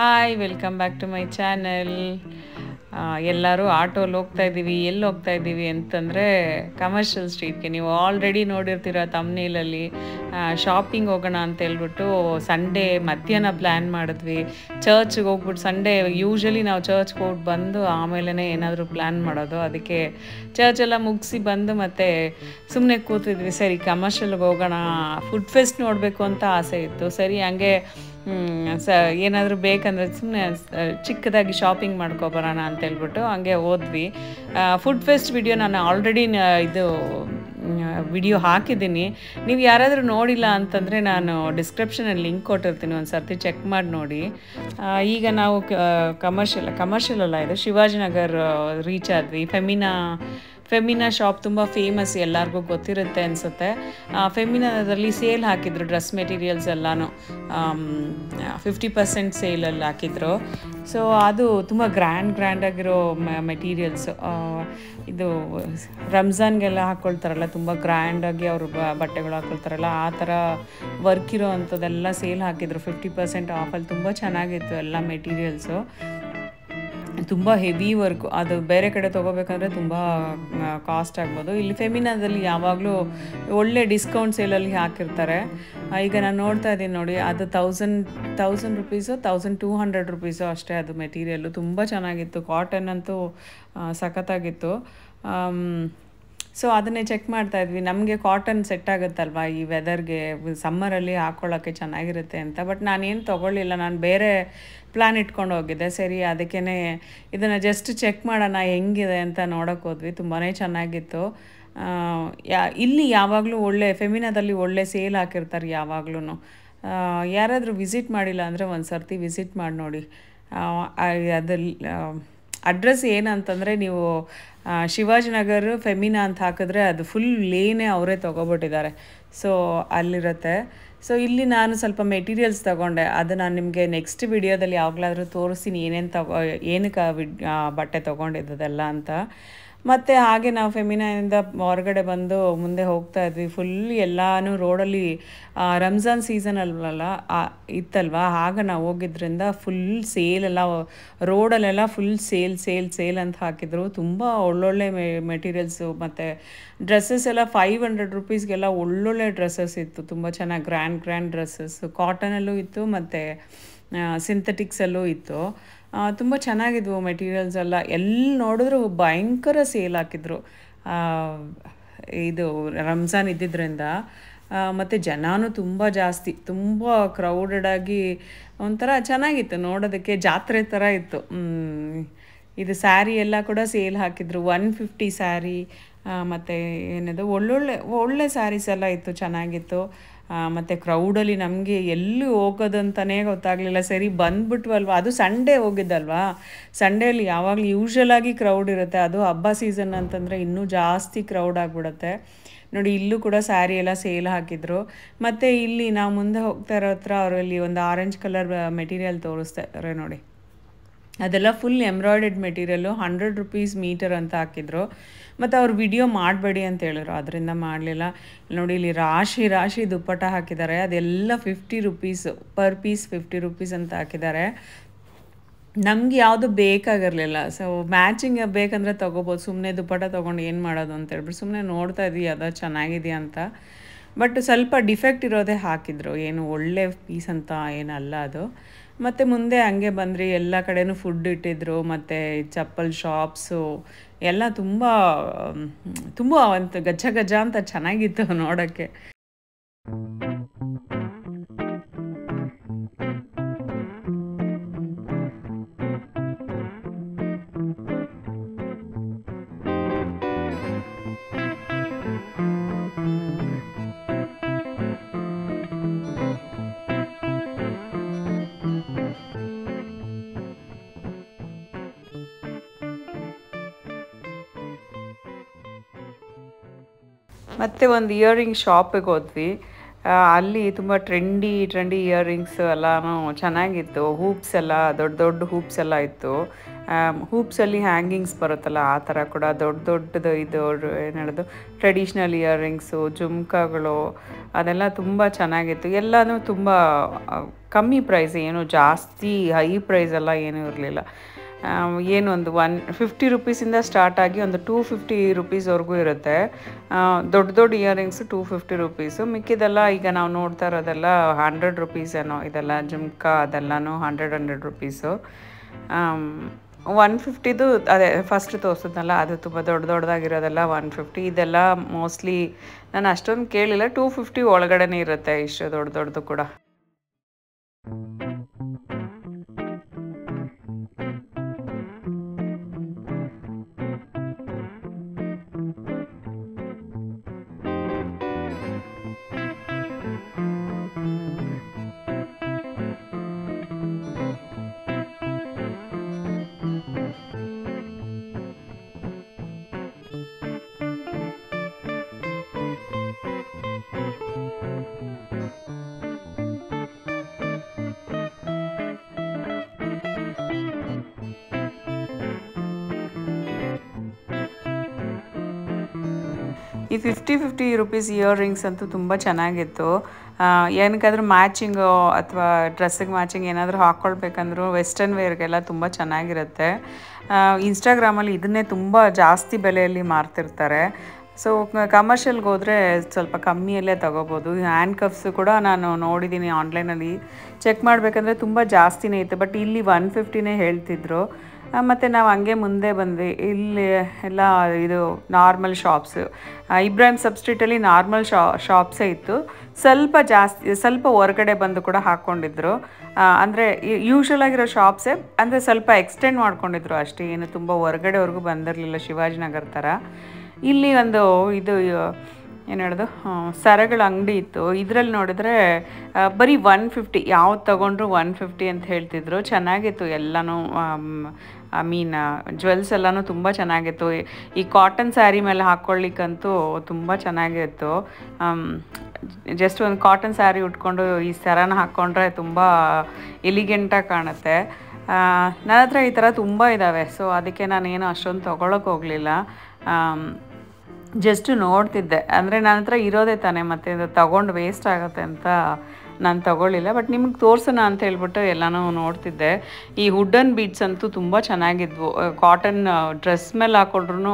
Hi welcome back to my channel. ಎಲ್ಲರೂ ಆಟೋಲ್ಲಿ ಹೋಗ್ತಾ ಇದ್ದೀವಿ. ಎಲ್ಲಿ ಹೋಗ್ತಾ ಇದ್ದೀವಿ ಅಂತಂದರೆ ಕಮರ್ಷಿಯಲ್ ಸ್ಟ್ರೀಟ್ಗೆ. ನೀವು ಆಲ್ರೆಡಿ ನೋಡಿರ್ತೀರ ತಮ್ನೇಲಲ್ಲಿ. ಶಾಪಿಂಗ್ ಹೋಗೋಣ ಅಂತ ಹೇಳ್ಬಿಟ್ಟು ಸಂಡೇ ಮಧ್ಯಾಹ್ನ ಪ್ಲ್ಯಾನ್ ಮಾಡಿದ್ವಿ. ಚರ್ಚ್ಗೆ ಹೋಗ್ಬಿಟ್ಟು ಸಂಡೇ ಯೂಶ್ವಲಿ ನಾವು ಚರ್ಚ್ಗೆ ಹೋಗ್ಬಿಟ್ಟು ಬಂದು ಆಮೇಲೆ ಏನಾದರೂ ಪ್ಲ್ಯಾನ್ ಮಾಡೋದು. ಅದಕ್ಕೆ ಚರ್ಚೆಲ್ಲ ಮುಗಿಸಿ ಬಂದು ಮತ್ತೆ ಸುಮ್ಮನೆ ಕೂತಿದ್ವಿ. ಸರಿ ಕಮರ್ಷಿಯಲ್ಗೆ ಹೋಗೋಣ, ಫುಡ್ ಫೆಸ್ಟ್ ನೋಡಬೇಕು ಅಂತ ಆಸೆ ಇತ್ತು. ಸರಿ ಹಂಗೆ ಏನಾದರೂ ಬೇಕಂದರೆ ಸುಮ್ಮನೆ ಚಿಕ್ಕದಾಗಿ ಶಾಪಿಂಗ್ ಮಾಡ್ಕೊಬರೋಣ ಅಂತ ಹೇಳ್ಬಿಟ್ಟು ಹಂಗೆ ಹೋದ್ವಿ. ಫುಡ್ ಫೆಸ್ಟ್ ವಿಡಿಯೋ ನಾನು ಆಲ್ರೆಡಿ ವಿಡಿಯೋ ಹಾಕಿದ್ದೀನಿ. ನೀವು ಯಾರಾದರೂ ನೋಡಿಲ್ಲ ಅಂತಂದರೆ ನಾನು ಡಿಸ್ಕ್ರಿಪ್ಷನಲ್ಲಿ ಲಿಂಕ್ ಕೊಟ್ಟಿರ್ತೀನಿ, ಒಂದು ಸರ್ತಿ ಚೆಕ್ ಮಾಡಿ ನೋಡಿ. ಈಗ ನಾವು ಕಮರ್ಷಿಯಲ್ ಅಲ್ಲ, ಇದು ಶಿವಾಜಿನಗರ್ ರೀಚ್ ಆದ್ವಿ. ಫೆಮಿನಾ ಶಾಪ್ ತುಂಬ ಫೇಮಸ್, ಎಲ್ಲರಿಗೂ ಗೊತ್ತಿರುತ್ತೆ ಅನಿಸುತ್ತೆ. ಫೆಮಿನಾದಲ್ಲಿ ಸೇಲ್ ಹಾಕಿದ್ರು, ಡ್ರೆಸ್ ಮೆಟೀರಿಯಲ್ಸ್ ಎಲ್ಲನೂ 50% ಸೇಲಲ್ಲಿ ಹಾಕಿದ್ರು. ಸೊ ಅದು ತುಂಬ ಗ್ರ್ಯಾಂಡಾಗಿರೋ ಮೆಟೀರಿಯಲ್ಸು. ಇದು ರಂಜಾನ್ಗೆಲ್ಲ ಹಾಕ್ಕೊಳ್ತಾರಲ್ಲ, ತುಂಬ ಗ್ರ್ಯಾಂಡಾಗಿ ಅವರು ಬಟ್ಟೆಗಳು ಹಾಕ್ಕೊಳ್ತಾರಲ್ಲ, ಆ ಥರ ವರ್ಕ್ ಇರೋ ಅಂಥದ್ದೆಲ್ಲ ಸೇಲ್ ಹಾಕಿದ್ರು 50% ಆಫಲ್ಲಿ. ತುಂಬ ಚೆನ್ನಾಗಿತ್ತು ಎಲ್ಲ ಮೆಟೀರಿಯಲ್ಸು, ತುಂಬ ಹೆವಿ ವರ್ಕು. ಅದು ಬೇರೆ ಕಡೆ ತೊಗೋಬೇಕಂದ್ರೆ ತುಂಬ ಕಾಸ್ಟ್ ಆಗ್ಬೋದು. ಇಲ್ಲಿ ಫೆಮಿನಾದಲ್ಲಿ ಯಾವಾಗಲೂ ಒಳ್ಳೆ ಡಿಸ್ಕೌಂಟ್ ಸೇಲಲ್ಲಿ ಹಾಕಿರ್ತಾರೆ. ಈಗ ನಾನು ನೋಡ್ತಾ ಇದ್ದೀನಿ ನೋಡಿ, ಅದು 1000 ರುಪೀಸು 1200 ರುಪೀಸು ಅಷ್ಟೇ ಅದು ಮೆಟೀರಿಯಲ್ಲು. ತುಂಬ ಚೆನ್ನಾಗಿತ್ತು, ಕಾಟನ್ ಅಂತೂ ಸಖತ್ತಾಗಿತ್ತು. ಸೊ ಅದನ್ನೇ ಚೆಕ್ ಮಾಡ್ತಾಯಿದ್ವಿ. ನಮಗೆ ಕಾಟನ್ ಸೆಟ್ ಆಗುತ್ತಲ್ವ ಈ ವೆದರ್ಗೆ, ಸಮ್ಮರಲ್ಲಿ ಹಾಕ್ಕೊಳ್ಳೋಕ್ಕೆ ಚೆನ್ನಾಗಿರುತ್ತೆ ಅಂತ. ಬಟ್ ನಾನೇನು ತೊಗೊಳ್ಳಿಲ್ಲ, ನಾನು ಬೇರೆ ಪ್ಲ್ಯಾನ್ ಇಟ್ಕೊಂಡು ಹೋಗಿದ್ದೆ. ಸರಿ ಅದಕ್ಕೇ ಇದನ್ನು ಜಸ್ಟ್ ಚೆಕ್ ಮಾಡೋಣ ಹೆಂಗಿದೆ ಅಂತ ನೋಡೋಕೆ ಹೋದ್ವಿ. ತುಂಬಾ ಚೆನ್ನಾಗಿತ್ತು. ಇಲ್ಲಿ ಯಾವಾಗಲೂ ಫೆಮಿನಾದಲ್ಲಿ ಒಳ್ಳೆ ಸೇಲ್ ಹಾಕಿರ್ತಾರೆ ಯಾವಾಗ್ಲೂ. ಯಾರಾದರೂ ವಿಸಿಟ್ ಮಾಡಿಲ್ಲ ಅಂದರೆ ಒಂದು ಸರ್ತಿ ವಿಸಿಟ್ ಮಾಡಿ ನೋಡಿ. ಅದಲ್ಲಿ ಅಡ್ರೆಸ್ ಏನಂತಂದರೆ, ನೀವು ಶಿವಾಜಿನಗರ್ ಫೆಮಿನಾ ಅಂತ ಹಾಕಿದ್ರೆ ಅದು ಫುಲ್ ಲೇನೇ ಅವರೇ ತೊಗೊಬಿಟ್ಟಿದ್ದಾರೆ. ಸೊ ಅಲ್ಲಿರುತ್ತೆ. ಸೊ ಇಲ್ಲಿ ನಾನು ಸ್ವಲ್ಪ ಮೆಟೀರಿಯಲ್ಸ್ ತೊಗೊಂಡೆ, ಅದು ನಾನು ನಿಮಗೆ ನೆಕ್ಸ್ಟ್ ವಿಡಿಯೋದಲ್ಲಿ ಯಾವಾಗಲಾದರೂ ತೋರಿಸ್ತೀನಿ ಏನಕ್ಕೆ ಬಟ್ಟೆ ತೊಗೊಂಡಿದ್ದದೆಲ್ಲ ಅಂತ. ಮತ್ತು ಹಾಗೆ ನಾವು ಫೆಮಿನಾಯಿಂದ ಹೊರಗಡೆ ಬಂದು ಮುಂದೆ ಹೋಗ್ತಾ ಇದ್ವಿ. ಫುಲ್ ಎಲ್ಲನೂ ರೋಡಲ್ಲಿ ರಂಜಾನ್ ಸೀಸನ್ ಇತ್ತಲ್ವ, ಆಗ ನಾವು ಹೋಗಿದ್ರಿಂದ ಫುಲ್ ಸೇಲೆಲ್ಲ, ರೋಡಲ್ಲೆಲ್ಲ ಫುಲ್ ಸೇಲ್ ಅಂತ ಹಾಕಿದ್ರು. ತುಂಬ ಒಳ್ಳೊಳ್ಳೆ ಮೆಟೀರಿಯಲ್ಸು ಮತ್ತು ಡ್ರೆಸ್ಸಸ್ ಎಲ್ಲ 500 ರುಪೀಸ್ಗೆಲ್ಲ ಒಳ್ಳೊಳ್ಳೆ ಡ್ರೆಸ್ಸಸ್ ಇತ್ತು. ತುಂಬ ಚೆನ್ನಾಗಿ ಗ್ರ್ಯಾಂಡ್ ಡ್ರೆಸ್ಸಸ್ ಕಾಟನಲ್ಲೂ ಇತ್ತು ಮತ್ತು ಸಿಂಥೆಟಿಕ್ಸಲ್ಲೂ ಇತ್ತು. ತುಂಬ ಚೆನ್ನಾಗಿದ್ವು ಮೆಟೀರಿಯಲ್ಸ್ ಎಲ್ಲ. ಎಲ್ಲಿ ನೋಡಿದ್ರು ಭಯಂಕರ ಸೇಲ್ ಹಾಕಿದ್ರು. ಇದು ರಂಜಾನ್ ಇದ್ದಿದ್ದರಿಂದ ಮತ್ತು ಜನನೂ ತುಂಬ ಜಾಸ್ತಿ, ತುಂಬ ಕ್ರೌಡೆಡಾಗಿ ಒಂಥರ ಚೆನ್ನಾಗಿತ್ತು ನೋಡೋದಕ್ಕೆ, ಜಾತ್ರೆ ಥರ ಇತ್ತು. ಇದು ಸ್ಯಾರಿ ಎಲ್ಲ ಕೂಡ ಸೇಲ್ ಹಾಕಿದ್ರು. 150 ಸ್ಯಾರಿ ಮತ್ತು ಏನದು ಒಳ್ಳೆ ಸ್ಯಾರೀಸ್ ಎಲ್ಲ ಇತ್ತು, ಚೆನ್ನಾಗಿತ್ತು. ಮತ್ತು ಕ್ರೌಡಲ್ಲಿ ನಮಗೆ ಎಲ್ಲಿ ಹೋಗೋದಂತಲೇ ಗೊತ್ತಾಗಲಿಲ್ಲ. ಸರಿ ಬಂದ್ಬಿಟ್ವಲ್ವ, ಅದು ಸಂಡೇ ಹೋಗಿದ್ದಲ್ವಾ. ಸಂಡೇಲಿ ಯಾವಾಗಲೂ ಯೂಶ್ವಲಾಗಿ ಕ್ರೌಡ್ ಇರುತ್ತೆ, ಅದು ಹಬ್ಬ ಸೀಸನ್ ಅಂತಂದರೆ ಇನ್ನೂ ಜಾಸ್ತಿ ಕ್ರೌಡ್ ಆಗಿಬಿಡುತ್ತೆ ನೋಡಿ. ಇಲ್ಲೂ ಕೂಡ ಸ್ಯಾರಿ ಎಲ್ಲ ಸೇಲ್ ಹಾಕಿದ್ರು. ಮತ್ತು ಇಲ್ಲಿ ನಾವು ಮುಂದೆ ಹೋಗ್ತಾ ಇರೋ ಹತ್ರ ಅವರಲ್ಲಿ ಒಂದು ಆರೆಂಜ್ ಕಲರ್ ಮೆಟೀರಿಯಲ್ ತೋರಿಸ್ತಾರೆ ನೋಡಿ, ಅದೆಲ್ಲ ಫುಲ್ ಎಂಬ್ರಾಯ್ಡೆಡ್ ಮೆಟೀರಿಯಲ್ಲು. 100 ರುಪೀಸ್ ಮೀಟರ್ ಅಂತ ಹಾಕಿದ್ರು. ಮತ್ತು ಅವ್ರು ವಿಡಿಯೋ ಮಾಡಬೇಡಿ ಅಂತ ಹೇಳಿದ್ರು, ಅದರಿಂದ ಮಾಡಲಿಲ್ಲ. ನೋಡಿ ಇಲ್ಲಿ ರಾಶಿ ದುಪ್ಪಟ್ಟ ಹಾಕಿದ್ದಾರೆ, ಅದೆಲ್ಲ 50 ರುಪೀಸು ಪರ್ ಪೀಸ್, 50 ರುಪೀಸ್ ಅಂತ ಹಾಕಿದ್ದಾರೆ. ನಮ್ಗೆ ಯಾವುದು ಬೇಕಾಗಿರಲಿಲ್ಲ. ಸೊ ಮ್ಯಾಚಿಂಗ್ ಬೇಕಂದರೆ ತೊಗೋಬೋದು, ಸುಮ್ಮನೆ ದುಪ್ಪಟ್ಟ ತೊಗೊಂಡು ಏನು ಮಾಡೋದು ಅಂತ ಹೇಳ್ಬಿಟ್ಟು ಸುಮ್ಮನೆ ನೋಡ್ತಾ ಇದ್ವಿ ಅದು ಚೆನ್ನಾಗಿದೆಯಾ ಅಂತ. ಬಟ್ ಸ್ವಲ್ಪ ಡಿಫೆಕ್ಟ್ ಇರೋದೇ ಹಾಕಿದ್ರು, ಏನು ಒಳ್ಳೆ ಪೀಸ್ ಅಂತ ಏನಲ್ಲ ಅದು. ಮತ್ತು ಮುಂದೆ ಹಂಗೆ ಬಂದ್ರಿ, ಎಲ್ಲ ಕಡೆನೂ ಫುಡ್ ಇಟ್ಟಿದ್ರು ಮತ್ತು ಚಪ್ಪಲ್ ಶಾಪ್ಸು ಎಲ್ಲ ತುಂಬ ಅಂತ ಗಜ್ಜ ಅಂತ ಚೆನ್ನಾಗಿತ್ತು ನೋಡೋಕ್ಕೆ. ಮತ್ತು ಒಂದು ಇಯರಿಂಗ್ ಶಾಪಿಗೆ ಹೋದ್ವಿ. ಅಲ್ಲಿ ತುಂಬ ಟ್ರೆಂಡಿ ಇಯರಿಂಗ್ಸ್ ಎಲ್ಲನೂ ಚೆನ್ನಾಗಿತ್ತು. ಹೂಪ್ಸ್ ಎಲ್ಲ ದೊಡ್ಡ ದೊಡ್ಡ ಹೂಪ್ಸ್ ಎಲ್ಲ ಇತ್ತು. ಹೂಪ್ಸಲ್ಲಿ ಹ್ಯಾಂಗಿಂಗ್ಸ್ ಬರುತ್ತಲ್ಲ ಆ ಥರ ಕೂಡ ದೊಡ್ಡದು ಇದು ಏನು ಹೇಳೋದು ಟ್ರೆಡಿಷ್ನಲ್ ಇಯರಿಂಗ್ಸು, ಜುಮ್ಕಾಗಳು ಅದೆಲ್ಲ ತುಂಬ ಚೆನ್ನಾಗಿತ್ತು. ಎಲ್ಲನೂ ತುಂಬ ಕಮ್ಮಿ ಪ್ರೈಸ್, ಏನು ಜಾಸ್ತಿ ಹೈ ಪ್ರೈಸ್ ಎಲ್ಲ ಏನೂ ಇರಲಿಲ್ಲ. ಏನು ಒಂದು 150 ರುಪೀಸಿಂದ ಸ್ಟಾರ್ಟ್ ಆಗಿ ಒಂದು 250 ರುಪೀಸ್ವರೆಗೂ ಇರುತ್ತೆ. ದೊಡ್ಡ ಇಯರಿಂಗ್ಸು 250 ರುಪೀಸು. ಮಿಕ್ಕಿದೆಲ್ಲ ಈಗ ನಾವು ನೋಡ್ತಾ ಇರೋದೆಲ್ಲ 100 ರುಪೀಸ್ ಏನೋ. ಇದೆಲ್ಲ ಜುಮ್ಕಾ ಅದೆಲ್ಲನೂ 100 ರುಪೀಸು. 150ದು ಅದೇ ಫಸ್ಟ್ ತೋರಿಸಿದ್ನಲ್ಲ ಅದು ತುಂಬ ದೊಡ್ಡದಾಗಿರೋದೆಲ್ಲ 150. ಇದೆಲ್ಲ ಮೋಸ್ಟ್ಲಿ ನಾನು ಅಷ್ಟೊಂದು ಕೇಳಿಲ್ಲ, 250 ಒಳಗಡೆನೇ ಇರುತ್ತೆ ಇಷ್ಟು ದೊಡ್ಡದು ಕೂಡ. ಈ 50 ರುಪೀಸ್ ಇಯರಿಂಗ್ಸ್ ಅಂತೂ ತುಂಬ ಚೆನ್ನಾಗಿತ್ತು. ಏನಕ್ಕಾದ್ರೂ ಮ್ಯಾಚಿಂಗು ಅಥವಾ ಡ್ರೆಸ್ಸಿಗೆ ಮ್ಯಾಚಿಂಗ್ ಏನಾದರೂ ಹಾಕ್ಕೊಳ್ಬೇಕಂದ್ರೂ ವೆಸ್ಟರ್ನ್ ವೇರ್ಗೆಲ್ಲ ತುಂಬ ಚೆನ್ನಾಗಿರುತ್ತೆ. ಇನ್ಸ್ಟಾಗ್ರಾಮಲ್ಲಿ ಇದನ್ನೇ ತುಂಬ ಜಾಸ್ತಿ ಬೆಲೆಯಲ್ಲಿ ಮಾರ್ತಿರ್ತಾರೆ. ಸೊ ಕಮರ್ಷಿಯಲ್ಗೆ ಹೋದರೆ ಸ್ವಲ್ಪ ಕಮ್ಮಿಯಲ್ಲೇ ತೊಗೋಬೋದು. ಹ್ಯಾಂಡ್ ಕಫ್ಸು ಕೂಡ ನಾನು ನೋಡಿದ್ದೀನಿ ಆನ್ಲೈನಲ್ಲಿ, ಚೆಕ್ ಮಾಡಬೇಕಂದ್ರೆ ತುಂಬ ಜಾಸ್ತಿನೇ ಇತ್ತು. ಬಟ್ ಇಲ್ಲಿ 150ನೇ ಹೇಳ್ತಿದ್ರು. ಮತ್ತು ನಾವು ಹಂಗೆ ಮುಂದೆ ಬಂದ್ವಿ. ಇಲ್ಲಿ ಎಲ್ಲ ಇದು ನಾರ್ಮಲ್ ಶಾಪ್ಸು, ಇಬ್ರಾಹಿಂ ಸಬ್ಸ್ಟ್ರೀಟಲ್ಲಿ ನಾರ್ಮಲ್ ಶಾಪ್ಸೇ ಇತ್ತು. ಸ್ವಲ್ಪ ಹೊರಗಡೆ ಬಂದು ಕೂಡ ಹಾಕ್ಕೊಂಡಿದ್ರು. ಅಂದರೆ ಯೂಶ್ವಲ್ ಆಗಿರೋ ಶಾಪ್ಸೇ, ಅಂದರೆ ಸ್ವಲ್ಪ ಎಕ್ಸ್ಟೆಂಡ್ ಮಾಡ್ಕೊಂಡಿದ್ರು ಅಷ್ಟೇ, ಏನು ತುಂಬ ಹೊರಗಡೆವರೆಗೂ ಬಂದಿರಲಿಲ್ಲ ಶಿವಾಜಿನಗರ ಥರ. ಇಲ್ಲಿ ಒಂದು ಇದು ಏನು ಹೇಳೋದು ಸರಗಳ ಅಂಗಡಿ ಇತ್ತು. ಇದರಲ್ಲಿ ನೋಡಿದ್ರೆ ಬರೀ 150, ಯಾವ್ದು ತೊಗೊಂಡ್ರು 150 ಅಂತ ಹೇಳ್ತಿದ್ರು. ಚೆನ್ನಾಗಿತ್ತು ಎಲ್ಲನೂ. ಜ್ಯುವೆಲ್ಸ್ ಎಲ್ಲನೂ ತುಂಬ ಚೆನ್ನಾಗಿತ್ತು. ಈ ಕಾಟನ್ ಸ್ಯಾರಿ ಮೇಲೆ ಹಾಕ್ಕೊಳ್ಳಿಕ್ಕಂತೂ ತುಂಬ ಚೆನ್ನಾಗಿತ್ತು. ಜಸ್ಟ್ ಒಂದು ಕಾಟನ್ ಸ್ಯಾರಿ ಉಟ್ಕೊಂಡು ಈ ಸರನ ಹಾಕ್ಕೊಂಡ್ರೆ ತುಂಬ ಎಲಿಗೆಂಟಾಗಿ ಕಾಣುತ್ತೆ. ನನ್ನ ಹತ್ರ ಈ ಥರ ತುಂಬ ಇದ್ದಾವೆ. ಸೊ ಅದಕ್ಕೆ ನಾನೇನು ಅಷ್ಟೊಂದು ತೊಗೊಳಕ್ಕೆ ಹೋಗಲಿಲ್ಲ, ಜಸ್ಟ್ ನೋಡ್ತಿದ್ದೆ. ಅಂದರೆ ನನ್ನ ಹತ್ರ ಇರೋದೇ ತಾನೇ, ಮತ್ತು ಇದು ತೊಗೊಂಡು ವೇಸ್ಟ್ ಆಗುತ್ತೆ ಅಂತ ನಾನು ತೊಗೊಳ್ಳಿಲ್ಲ. ಬಟ್ ನಿಮ್ಗೆ ತೋರಿಸೋಣ ಅಂತ ಹೇಳ್ಬಿಟ್ಟು ಎಲ್ಲನೂ ನೋಡ್ತಿದ್ದೆ. ಈ ವುಡನ್ ಬೀಡ್ಸ್ ಅಂತೂ ತುಂಬ ಚೆನ್ನಾಗಿದ್ವು. ಕಾಟನ್ ಡ್ರೆಸ್ ಮೇಲೆ ಹಾಕ್ಕೊಂಡ್ರು,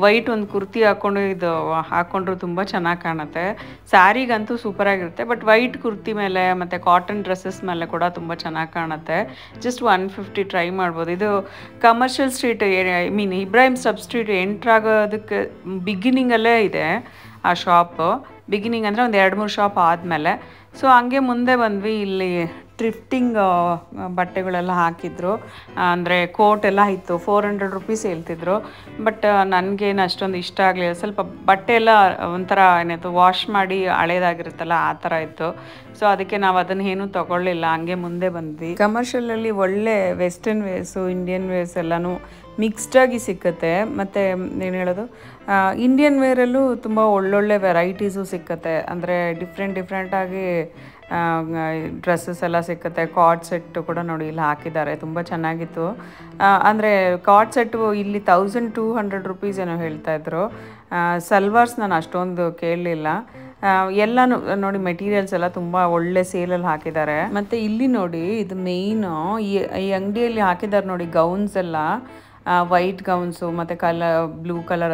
ವೈಟ್ ಒಂದು ಕುರ್ತಿ ಹಾಕ್ಕೊಂಡ್ರು ತುಂಬ ಚೆನ್ನಾಗಿ ಕಾಣುತ್ತೆ. ಸ್ಯಾರಿಗಂತೂ ಸೂಪರಾಗಿರುತ್ತೆ. ಬಟ್ ವೈಟ್ ಕುರ್ತಿ ಮೇಲೆ ಮತ್ತು ಕಾಟನ್ ಡ್ರೆಸ್ಸಸ್ ಮೇಲೆ ಕೂಡ ತುಂಬ ಚೆನ್ನಾಗಿ ಕಾಣುತ್ತೆ. ಜಸ್ಟ್ 150 ಟ್ರೈ ಮಾಡ್ಬೋದು. ಇದು ಕಮರ್ಷಿಯಲ್ ಸ್ಟ್ರೀಟ್, ಇಬ್ರಾಹಿಂ ಸಬ್ಸ್ಟ್ರೀಟ್ ಎಂಟ್ರಾಗೋದಕ್ಕೆ ಬಿಗಿನಿಂಗಲ್ಲೇ ಇದೆ ಆ ಶಾಪು. ಬಿಗಿನಿಂಗ್ ಅಂದರೆ ಒಂದು 2-3 ಶಾಪ್ ಆದಮೇಲೆ. ಸೊ ಹಂಗೆ ಮುಂದೆ ಬಂದ್ವಿ. ಇಲ್ಲಿ ಥ್ರಿಫ್ಟಿಂಗ್ ಬಟ್ಟೆಗಳೆಲ್ಲ ಹಾಕಿದ್ರು. ಅಂದರೆ ಕೋಟ್ ಎಲ್ಲ ಇತ್ತು. 400 ರುಪೀಸ್ ಹೇಳ್ತಿದ್ರು. ಬಟ್ ನನಗೇನು ಅಷ್ಟೊಂದು ಇಷ್ಟ ಆಗಲಿಲ್ಲ. ಸ್ವಲ್ಪ ಬಟ್ಟೆ ಎಲ್ಲ ಒಂಥರ ಏನಾಯ್ತು, ವಾಶ್ ಮಾಡಿ ಹಳೇದಾಗಿರುತ್ತಲ್ಲ ಆ ಥರ ಇತ್ತು. ಸೊ ಅದಕ್ಕೆ ನಾವು ಅದನ್ನು ಏನೂ ತೊಗೊಳ್ಳಿಲ್ಲ, ಹಂಗೆ ಮುಂದೆ ಬಂದ್ವಿ. ಕಮರ್ಷಿಯಲಲ್ಲಿ ಒಳ್ಳೆ ವೆಸ್ಟರ್ನ್ ವೇರ್ಸು, ಇಂಡಿಯನ್ ವೇರ್ಸ್ ಎಲ್ಲನೂ ಮಿಕ್ಸ್ಡಾಗಿ ಸಿಕ್ಕುತ್ತೆ. ಮತ್ತು ಏನು ಹೇಳೋದು, ಇಂಡಿಯನ್ ವೇರಲ್ಲೂ ತುಂಬ ಒಳ್ಳೊಳ್ಳೆ ವೆರೈಟೀಸು ಸಿಕ್ಕುತ್ತೆ. ಅಂದರೆ ಡಿಫ್ರೆಂಟಾಗಿ ಡ್ರೆಸ್ಸಸ್ ಎಲ್ಲ ಸಿಕ್ಕುತ್ತೆ. ಕಾರ್ಡ್ ಸೆಟ್ಟು ಕೂಡ ನೋಡಿ ಇಲ್ಲಿ ಹಾಕಿದ್ದಾರೆ, ತುಂಬ ಚೆನ್ನಾಗಿತ್ತು. ಅಂದರೆ ಕಾರ್ಡ್ ಸೆಟ್ಟು ಇಲ್ಲಿ 1200 ರುಪೀಸ್ ಏನೋ ಹೇಳ್ತಾಯಿದ್ರು. ಸಲ್ವಾರ್ಸ್ ನಾನು ಅಷ್ಟೊಂದು ಕೇಳಲಿಲ್ಲ. ಎಲ್ಲನೂ ನೋಡಿ ಮೆಟೀರಿಯಲ್ಸ್ ಎಲ್ಲ ತುಂಬ ಒಳ್ಳೆ ಸೇಲಲ್ಲಿ ಹಾಕಿದ್ದಾರೆ. ಮತ್ತು ಇಲ್ಲಿ ನೋಡಿ, ಇದು ಮೇಯ್ನು ಈ ಅಂಗಡಿಯಲ್ಲಿ ಹಾಕಿದ್ದಾರೆ ನೋಡಿ ಗೌನ್ಸ್ ಎಲ್ಲ, ವೈಟ್ ಗೌನ್ಸು ಮತ್ತು ಬ್ಲೂ ಕಲರ್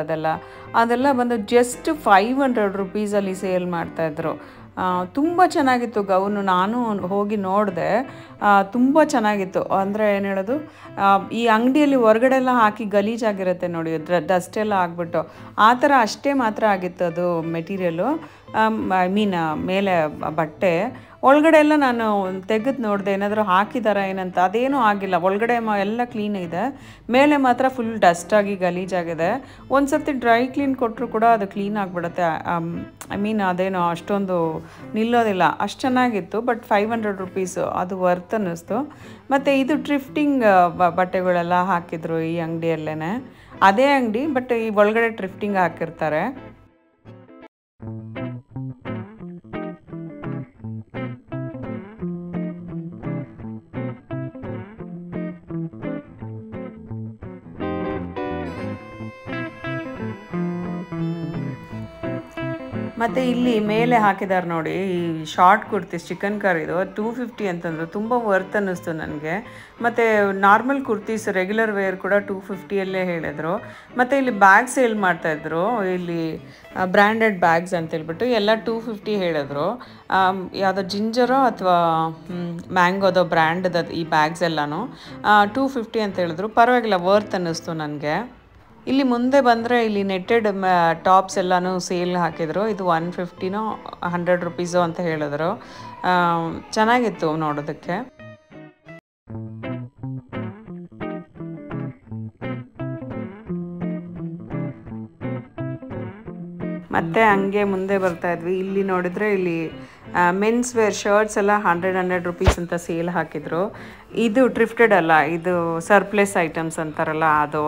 ಅದೆಲ್ಲ ಬಂದು ಜಸ್ಟ್ 500 ರುಪೀಸಲ್ಲಿ ಸೇಲ್ ಮಾಡ್ತಾಯಿದ್ರು. ತುಂಬ ಚೆನ್ನಾಗಿತ್ತು ಗೌನು. ನಾನು ಹೋಗಿ ನೋಡಿದೆ, ತುಂಬ ಚೆನ್ನಾಗಿತ್ತು. ಅಂದರೆ ಏನು ಹೇಳೋದು, ಈ ಅಂಗಡಿಯಲ್ಲಿ ಹೊರಗಡೆ ಎಲ್ಲ ಹಾಕಿ ಗಲೀಜಾಗಿರುತ್ತೆ ನೋಡಿ, ಡಸ್ಟ್ ಎಲ್ಲ ಆಗಿಬಿಟ್ಟು ಆ ಥರ ಅಷ್ಟೇ ಮಾತ್ರ ಆಗಿತ್ತು ಅದು ಮೆಟೀರಿಯಲು. ಮೇಲೆ ಬಟ್ಟೆ ಒಳಗಡೆ ಎಲ್ಲ ನಾನು ತೆಗೆದು ನೋಡಿದೆ, ಏನಾದರೂ ಹಾಕಿದಾರ ಏನಂತ. ಅದೇನೂ ಆಗಿಲ್ಲ. ಒಳಗಡೆ ಎಲ್ಲ ಕ್ಲೀನ್ ಇದೆ, ಮೇಲೆ ಮಾತ್ರ ಫುಲ್ ಡಸ್ಟಾಗಿ ಗಲೀಜಾಗಿದೆ. ಒಂದು ಸರ್ತಿ ಡ್ರೈ ಕ್ಲೀನ್ ಕೊಟ್ಟರು ಕೂಡ ಅದು ಕ್ಲೀನ್ ಆಗಿಬಿಡುತ್ತೆ. ಅದೇನೋ ಅಷ್ಟೊಂದು ನಿಲ್ಲೋದಿಲ್ಲ, ಅಷ್ಟು ಚೆನ್ನಾಗಿತ್ತು. ಬಟ್ 500 ರುಪೀಸು ಅದು ವರ್ತ್ ಅನ್ನಿಸ್ತು. ಮತ್ತು ಇದು ಥ್ರಿಫ್ಟಿಂಗ್ ಬಟ್ಟೆಗಳೆಲ್ಲ ಹಾಕಿದ್ರು ಈ ಅಂಗಡಿಯಲ್ಲೇ. ಅದೇ ಅಂಗಡಿ, ಬಟ್ ಈ ಒಳಗಡೆ ಥ್ರಿಫ್ಟಿಂಗ್ ಹಾಕಿರ್ತಾರೆ. ಮತ್ತು ಇಲ್ಲಿ ಮೇಲೆ ಹಾಕಿದ್ದಾರೆ ನೋಡಿ ಈ ಶಾರ್ಟ್ ಕುರ್ತೀಸ್ ಚಿಕನ್ ಕರಿದು 250 ಅಂತಂದರು. ತುಂಬ ವರ್ತ್ ಅನ್ನಿಸ್ತು ನನಗೆ. ಮತ್ತು ನಾರ್ಮಲ್ ಕುರ್ತೀಸ್ ರೆಗ್ಯುಲರ್ ವೇರ್ ಕೂಡ 250ಯಲ್ಲೇ ಹೇಳಿದರು. ಮತ್ತು ಇಲ್ಲಿ ಬ್ಯಾಗ್ ಸೇಲ್ ಮಾಡ್ತಾಯಿದ್ರು, ಇಲ್ಲಿ ಬ್ರ್ಯಾಂಡೆಡ್ ಬ್ಯಾಗ್ಸ್ ಅಂತೇಳ್ಬಿಟ್ಟು ಎಲ್ಲ 250 ಹೇಳಿದ್ರು. ಯಾವುದೋ ಜಿಂಜರೋ ಅಥವಾ ಮ್ಯಾಂಗೋದೋ ಬ್ರ್ಯಾಂಡ್ದು ಈ ಬ್ಯಾಗ್ಸ್ ಎಲ್ಲನೂ 250 ಅಂತ ಹೇಳಿದ್ರು. ಪರವಾಗಿಲ್ಲ, ವರ್ತ್ ಅನ್ನಿಸ್ತು ನನಗೆ. ಇಲ್ಲಿ ಮುಂದೆ ಬಂದರೆ ಇಲ್ಲಿ ನೆಟ್ಟೆಡ್ ಟಾಪ್ಸ್ ಎಲ್ಲನೂ ಸೇಲ್ ಹಾಕಿದರು. ಇದು 150ನೋ 100 ರುಪೀಸೋ ಅಂತ ಹೇಳಿದ್ರು. ಚೆನ್ನಾಗಿತ್ತು ನೋಡೋದಕ್ಕೆ. ಮತ್ತು ಹಂಗೆ ಮುಂದೆ ಬರ್ತಾ ಇದ್ವಿ. ಇಲ್ಲಿ ನೋಡಿದರೆ ಇಲ್ಲಿ ಮೆನ್ಸ್ ವೇರ್ ಶರ್ಟ್ಸ್ ಎಲ್ಲ 100 ರುಪೀಸ್ ಅಂತ ಸೇಲ್ ಹಾಕಿದರು. ಇದು ಟ್ರಿಫ್ಟೆಡ್ ಅಲ್ಲ, ಇದು ಸರ್ಪ್ಲೆಸ್ ಐಟಮ್ಸ್ ಅಂತಾರಲ್ಲ ಅದು.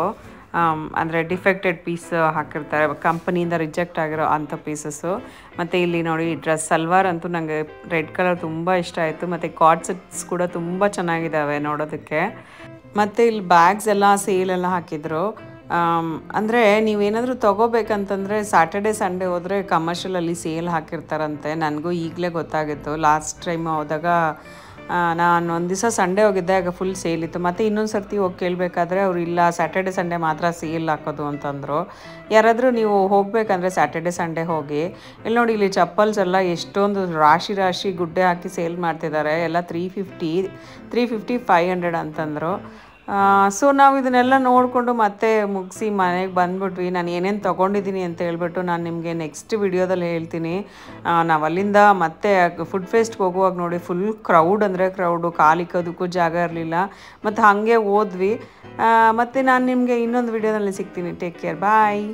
ಅಂದರೆ ಡಿಫೆಕ್ಟೆಡ್ ಪೀಸ್ ಹಾಕಿರ್ತಾರೆ, ಕಂಪನಿಯಿಂದ ರಿಜೆಕ್ಟ್ ಆಗಿರೋ ಅಂಥ ಪೀಸಸ್ಸು. ಮತ್ತು ಇಲ್ಲಿ ನೋಡಿ ಡ್ರೆಸ್ ಸಲ್ವಾರ್ ಅಂತೂ ನನಗೆ ರೆಡ್ ಕಲರ್ ತುಂಬ ಇಷ್ಟ ಆಯಿತು. ಮತ್ತು ಕಾರ್ಡ್ ಸೆಟ್ಸ್ ಕೂಡ ತುಂಬ ಚೆನ್ನಾಗಿದ್ದಾವೆ ನೋಡೋದಕ್ಕೆ. ಮತ್ತು ಇಲ್ಲಿ ಬ್ಯಾಗ್ಸ್ ಎಲ್ಲ ಸೇಲೆಲ್ಲ ಹಾಕಿದರು. ಅಂದರೆ ನೀವೇನಾದರೂ ತೊಗೋಬೇಕಂತಂದರೆ ಸ್ಯಾಟರ್ಡೆ ಸಂಡೇ ಹೋದರೆ ಕಮರ್ಷಿಯಲಲ್ಲಿ ಸೇಲ್ ಹಾಕಿರ್ತಾರಂತೆ. ನನಗೂ ಈಗಲೇ ಗೊತ್ತಾಗಿತ್ತು. ಲಾಸ್ಟ್ ಟೈಮ್ ಹೋದಾಗ ನಾನು ಒಂದು ದಿವಸ ಸಂಡೇ ಹೋಗಿದ್ದೆ, ಆಗ ಫುಲ್ ಸೇಲ್ ಇತ್ತು. ಮತ್ತು ಇನ್ನೊಂದು ಸರ್ತಿ ಹೋಗಿ ಕೇಳಬೇಕಾದ್ರೆ ಅವ್ರು ಇಲ್ಲ ಸ್ಯಾಟರ್ಡೆ ಸಂಡೇ ಮಾತ್ರ ಸೇಲ್ ಹಾಕೋದು ಅಂತಂದರು. ಯಾರಾದರೂ ನೀವು ಹೋಗಬೇಕಂದ್ರೆ ಸ್ಯಾಟರ್ಡೆ ಸಂಡೇ ಹೋಗಿ. ಇಲ್ಲಿ ನೋಡಿ ಇಲ್ಲಿ ಚಪ್ಪಲ್ಸ್ ಎಲ್ಲ ಎಷ್ಟೊಂದು ರಾಶಿ ಗುಡ್ಡೆ ಹಾಕಿ ಸೇಲ್ ಮಾಡ್ತಿದ್ದಾರೆ. ಎಲ್ಲ 350 500 ಅಂತಂದರು. ಸೊ ನಾವು ಇದನ್ನೆಲ್ಲ ನೋಡಿಕೊಂಡು ಮತ್ತೆ ಮುಗಿಸಿ ಮನೆಗೆ ಬಂದ್ಬಿಟ್ವಿ. ನಾನು ಏನೇನು ತೊಗೊಂಡಿದ್ದೀನಿ ಅಂತ ಹೇಳ್ಬಿಟ್ಟು ನಾನು ನಿಮಗೆ ನೆಕ್ಸ್ಟ್ ವಿಡಿಯೋದಲ್ಲಿ ಹೇಳ್ತೀನಿ. ನಾವು ಅಲ್ಲಿಂದ ಮತ್ತೆ ಫುಡ್ ಫೆಸ್ಟ್ಗೆ ಹೋಗುವಾಗ ನೋಡಿ ಫುಲ್ ಕ್ರೌಡ್ ಅಂದರೆ ಕ್ರೌಡು, ಕಾಲಿಕ್ಕೋದಕ್ಕೂ ಜಾಗ ಇರಲಿಲ್ಲ. ಮತ್ತು ಹಾಗೆ ಹೋದ್ವಿ. ಮತ್ತು ನಾನು ನಿಮಗೆ ಇನ್ನೊಂದು ವಿಡಿಯೋದಲ್ಲಿ ಸಿಗ್ತೀನಿ. ಟೇಕ್ ಕೇರ್, ಬಾಯ್.